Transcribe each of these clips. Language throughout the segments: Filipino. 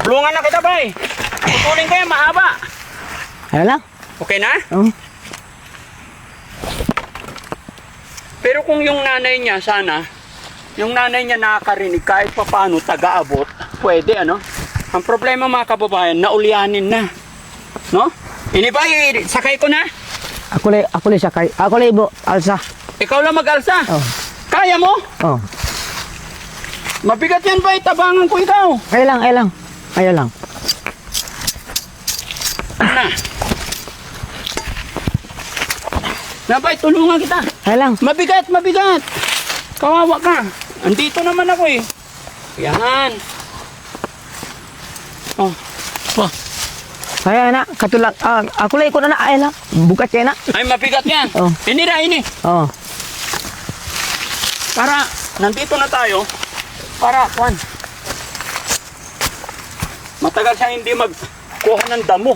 Tulungan na kita, bay. Putulin ko yan, mahaba. Ayan lang. Okay na? Oh. Pero kung yung nanay niya, sana, yung nanay niya nakakarinig kahit pa paano taga-abot, pwede, ano? Ang problema mga kababayan, naulyanin na. No? Ini ba, sakay ko na? Ako li sakay. Ako li ibo, alsa. Ikaw lang mag-alsa. Oh. Kaya mo? Oh. Mabigat yan ba? Tabangan ko ikaw. Ay lang. Ayan lang. Na. Nabay, tulungan kita. Ayan lang. Mabigat. Kawawa ka. Andito naman ako eh. Yan. Oh. Ayan na. Katulak. Ako li ikot na. Ayan lang. Bukat kayo na. Ay, mabigat yan. Oh. Ini. Oh. Para, nandito na tayo. Para, Juan. Matagal siya hindi magkuha ng damo.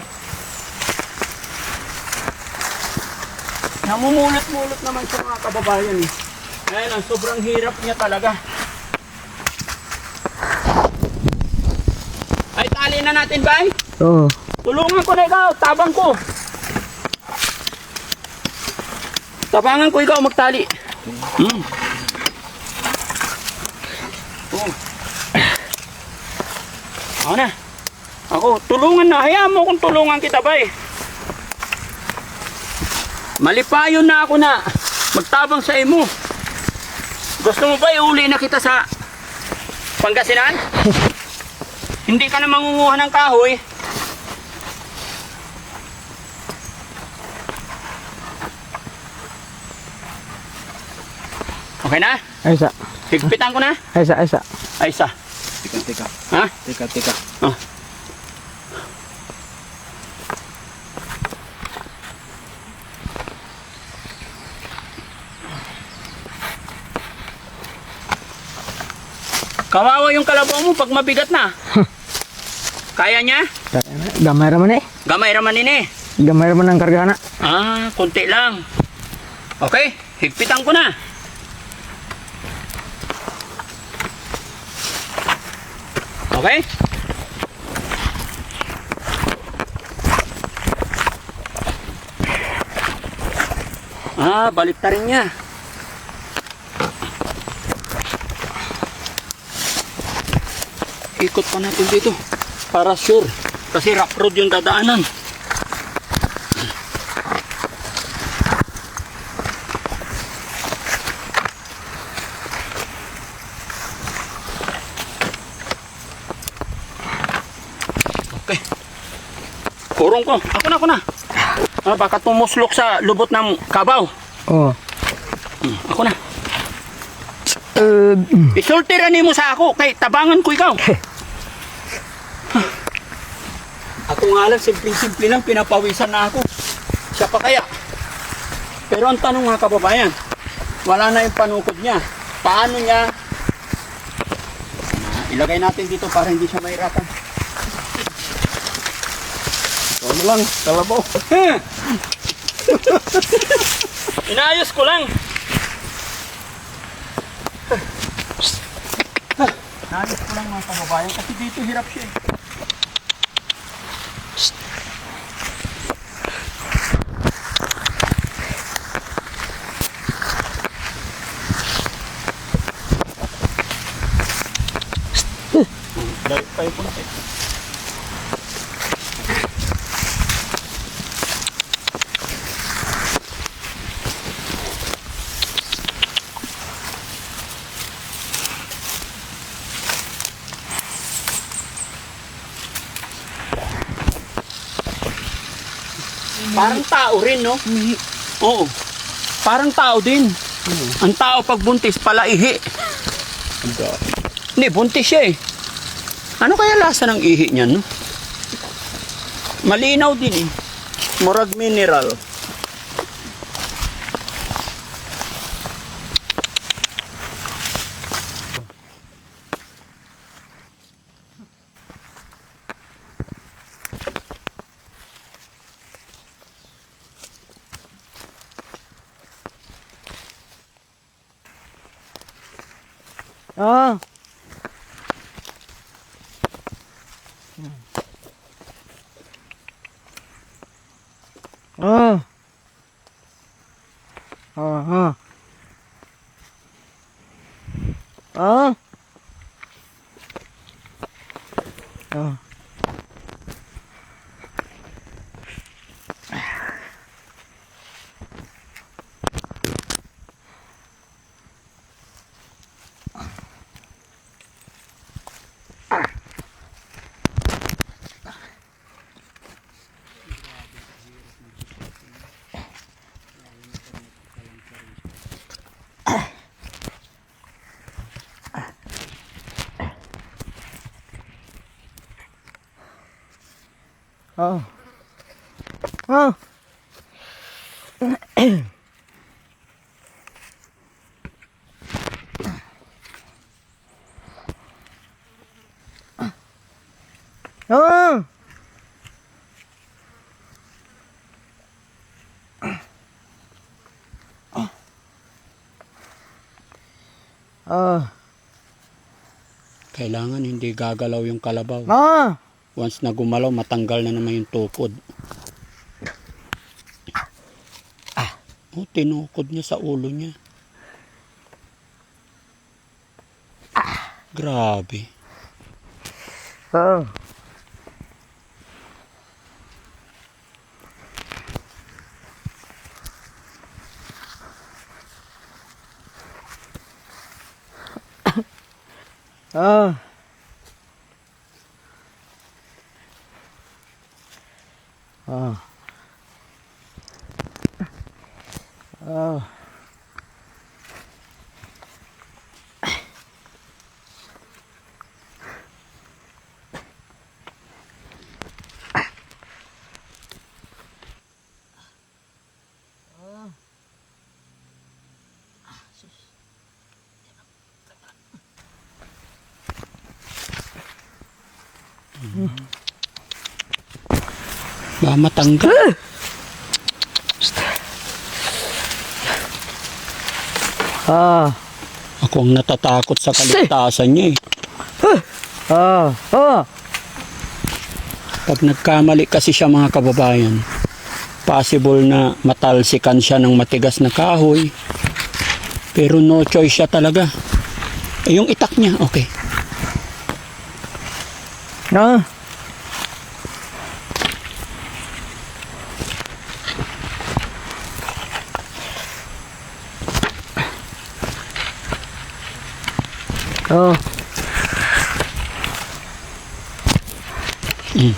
Namumulot-mulot naman siya mga kababayan eh. Ayan lang, sobrang hirap niya talaga. Ay, tali na natin, bay? Oh. Tulungan ko na ikaw, tabang ko. Tabangan ko ikaw magtali. Oh. Ako na. Ako, tulungan na. Hayaan mo kung tulungan kita, bay. Malipayon na ako na magtabang sa imo. Gusto mo ba iuli na kita sa Pangasinan? Hindi ka na mangunguha ng kahoy. Okay na? Aysa. Higpitan ko na? Aysa. Ay, isa. Teka. Ha? Teka. Oh. Kawawa yung kalabaw mo pag mabigat na. Kaya niya? Gamay raman eh. Gamay raman ini. Gamay raman ang karga na. Konti lang. Okay, higpitan ko na. Okay? Balik ta rin niya. Ikot pa natin dito para sure. Kasi rough road yung dadaanan. Okay. Kurong ko. Ako na. Baka tumuslok sa lubot ng kabaw. Oh. Ako na. Isultiran mo sa ako kay tabangan ko ikaw. Ako nga lang, simple-simple lang, pinapawisan na ako. Siya pa kaya. Pero ang tanong mga kababayan, wala na yung panukod niya. Paano niya? Ilagay natin dito para hindi siya mahirapan. Ano lang, kalabaw. Inayos ko lang. Inayos ko lang mga kababayan kasi dito hirap siya eh. Dahil tayo punta eh. Parang tao rin, no? Oo. Parang tao din. Ang tao pag buntis, palaihi. Hindi, buntis siya eh. Ano kaya lasa ng ihi niyan, no? Malinaw din eh. Murag mineral. Oh. Oh. Oh. Oh. Oh. Oh. Oh. Oh. Oh. Kailangan hindi gagalaw yung kalabaw. Ah. Once na gumalaw, matanggal na naman yung tukod. Oh, tinukod niya sa ulo niya. Grabe. Oh. Oh. Oh. Oh. Ba matanggal? Ah. Ako ang natatakot sa kaligtasan niya eh. Ah. Oh. Pag nagkamali kasi siya mga kababayan, possible na matalsikan siya ng matigas na kahoy. Pero no choice siya talaga. Eh, yung itak niya, okay. Ah. Oh. Mm.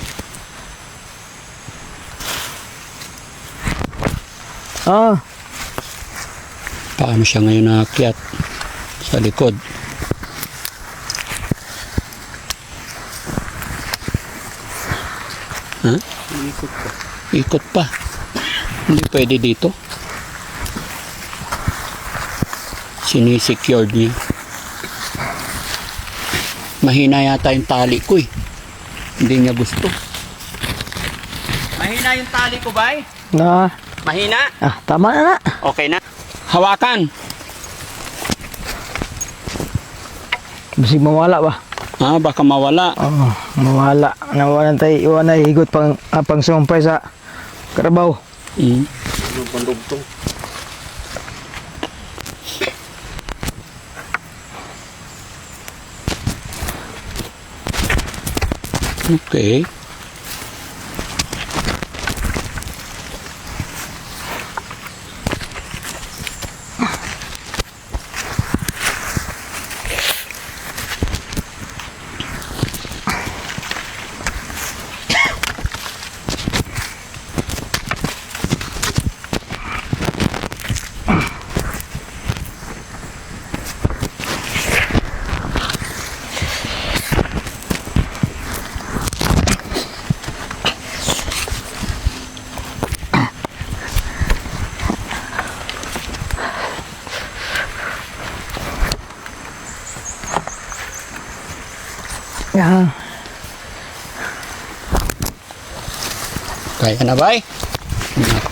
Ah. Paano siya ngayon naakyat sa likod? Ha? Ikot pa. Ikot pa. Hindi pwede dito. Sinisecured niya. Mahina yata yung tali ko eh. Hindi niya gusto. Mahina yung tali ko ba eh? Na. Mahina? Ah, tama na na. Okay na. Hawakan. Bisig mawala ba? Ah, baka mawala. Oh, mawala. Nawalan tayo. Iwan na higot pang sumpay sa karabaw. Mm. Okay. Yeah. Kaya na ba eh? Mga